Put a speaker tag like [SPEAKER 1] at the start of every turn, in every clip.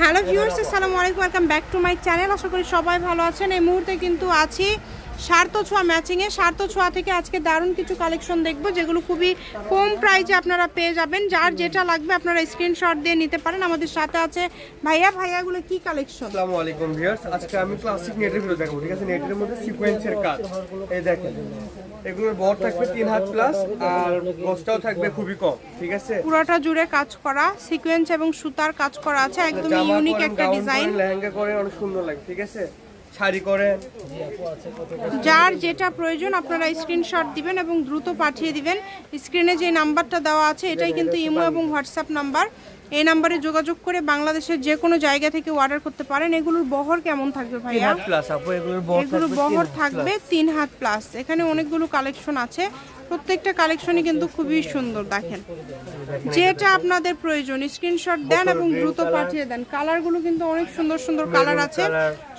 [SPEAKER 1] Hello viewers, আসসালামু আলাইকুম, welcome back to my channel. আশা করি সবাই ভালো আছেন। এই মুহূর্তে কিন্তু আছি সার্থ ছোঁয়া ম্যাচিংয়ে। সার্থ ছোঁয়া থেকে আজকে দারুণ কিছু কালেকশন দেখবো, যেগুলো খুবই কম প্রাইসে আপনারা পেয়ে যাবেন। যার যেটা লাগবে আপনারা স্ক্রিনশট দিয়ে নিতে পারেন। আমাদের সাথে আছে ভাইয়া। ভাইয়াগুলো কি কালেকশন?
[SPEAKER 2] আসসালামু আলাইকুম ভিউয়ার্স, আজকে আমি ক্লাসিক নেটের ভিডিও দেখাবো। ঠিক আছে, নেটের মধ্যে সিকোয়েন্সের কাজ। এই দেখেন, এগুলোর বড় থাকবে 3 হাত প্লাস, আর গজটাও থাকবে খুবই কম। ঠিক আছে,
[SPEAKER 1] পুরোটা জুড়ে কাজ করা, সিকোয়েন্স এবং সুতার কাজ করা আছে। একদম ইউনিক একটা ডিজাইন।
[SPEAKER 2] লেহেঙ্গা করে অনেক সুন্দর লাগে। ঠিক আছে, শাড়ি করে,
[SPEAKER 1] যার যেটা প্রয়োজন আপনারা স্ক্রিনশট দিবেন এবং দ্রুত পাঠিয়ে দিবেন। স্ক্রিনে যে নাম্বারটা দেওয়া আছে এটাই কিন্তু ইমো এবং হোয়াটসঅ্যাপ নাম্বার। এই নাম্বারে যোগাযোগ করে বাংলাদেশের যে কোনো জায়গা থেকে অর্ডার করতে পারেন। এগুলোর বহর কেমন থাকবে ভাইয়া? এগুলো বহর থাকবে 3 হাত প্লাস। এখানে অনেকগুলো কালেকশন আছে, প্রত্যেকটা কালেকশনই কিন্তু খুবই সুন্দর। দেখেন, যেটা আপনাদের প্রয়োজন স্ক্রিনশট দেন এবং দ্রুত পাঠিয়ে দেন। কালারগুলো কিন্তু অনেক সুন্দর সুন্দর কালার আছে,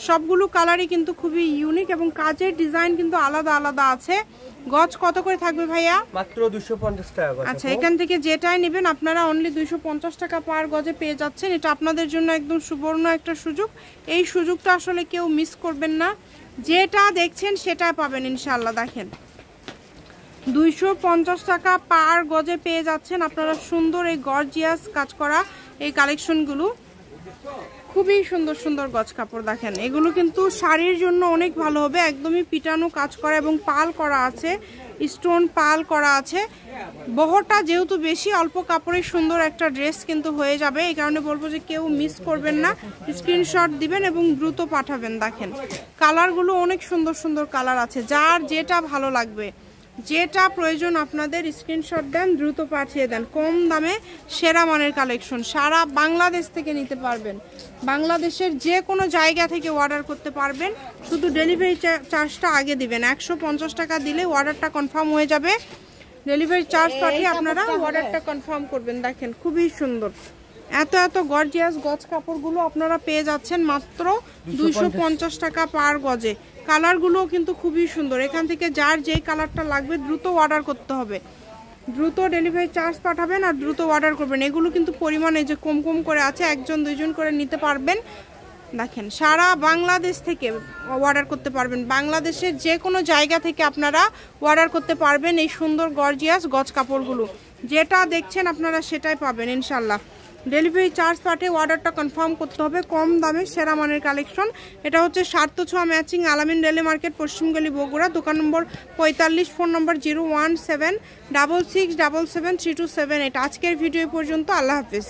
[SPEAKER 1] সবগুলো কালারই কিন্তু খুবই ইউনিক এবং কাজের ডিজাইন কিন্তু আলাদা আলাদা আছে। গজ কত করে থাকবে ভাইয়া?
[SPEAKER 2] মাত্র 250 টাকা।
[SPEAKER 1] আচ্ছা, এখান থেকে যেটাই নেবেন আপনারা অনলি 250 টাকা পার গজে পেয়ে যাচ্ছেন। এটা আপনাদের জন্য একদম সুবর্ণ একটা সুযোগ। এই সুযোগটা আসলে কেউ মিস করবেন না। যেটা দেখছেন সেটা পাবেন ইনশাআল্লাহ। দেখেন, 250 টাকা পার গজে পেয়ে যাচ্ছেন আপনারা সুন্দর এই গর্জিয়াস কাজ করা এই কালেকশনগুলো। খুবই সুন্দর সুন্দর গজ কাপড়। দেখেন, এগুলো কিন্তু শাড়ির জন্য অনেক ভালো হবে। একদমই পিটানো কাজ করা এবং পাল করা আছে, স্টোন পাল করা আছে। বহরটা যেহেতু বেশি, অল্প কাপড়ে সুন্দর একটা ড্রেস কিন্তু হয়ে যাবে। এই কারণে বলবো যে কেউ মিস করবেন না, স্ক্রিনশট দিবেন এবং দ্রুত পাঠাবেন। দেখেন, কালারগুলো অনেক সুন্দর সুন্দর কালার আছে। যার যেটা ভালো লাগবে, যেটা প্রয়োজন আপনাদের স্ক্রিনশট দেন, দ্রুত পাঠিয়ে দেন। কম দামে সেরা মানের কালেকশন, সারা বাংলাদেশ থেকে নিতে পারবেন। বাংলাদেশের যে কোনো জায়গা থেকে অর্ডার করতে পারবেন। শুধু ডেলিভারি চার্জটা আগে দিবেন। 150 টাকা দিলে অর্ডারটা কনফার্ম হয়ে যাবে। ডেলিভারি চার্জ পাঠিয়ে আপনারা অর্ডারটা কনফার্ম করবেন। দেখেন, খুবই সুন্দর এত এত গর্জিয়াস গজ কাপড়গুলো আপনারা পেয়ে যাচ্ছেন মাত্র 250 টাকা পার গজে। কালারগুলোও কিন্তু খুবই সুন্দর। এখান থেকে যার যেই কালারটা লাগবে দ্রুত অর্ডার করতে হবে। দ্রুত ডেলিভারি চার্জ পাঠাবেন আর দ্রুত অর্ডার করবেন। এগুলো কিন্তু পরিমাণে যে কম কম করে আছে, 1জন 2জন করে নিতে পারবেন। দেখেন, সারা বাংলাদেশ থেকে অর্ডার করতে পারবেন। বাংলাদেশের যে কোনো জায়গা থেকে আপনারা অর্ডার করতে পারবেন এই সুন্দর গর্জিয়াস গজ কাপড়গুলো। যেটা দেখছেন আপনারা সেটাই পাবেন ইনশাল্লাহ। ডেলিভারি চার্জ পাঠিয়ে অর্ডারটা কনফার্ম করতে হবে। কম দামে সেরা মানের কালেকশন। এটা হচ্ছে সার্থ ছোঁয়া ম্যাচিং, আলামিন রেলে মার্কেট, পশ্চিমগলি, বগুড়া। দোকান নম্বর 45, ফোন নম্বর 01766773278। আজকের ভিডিও পর্যন্ত। আল্লাহ হাফিজ।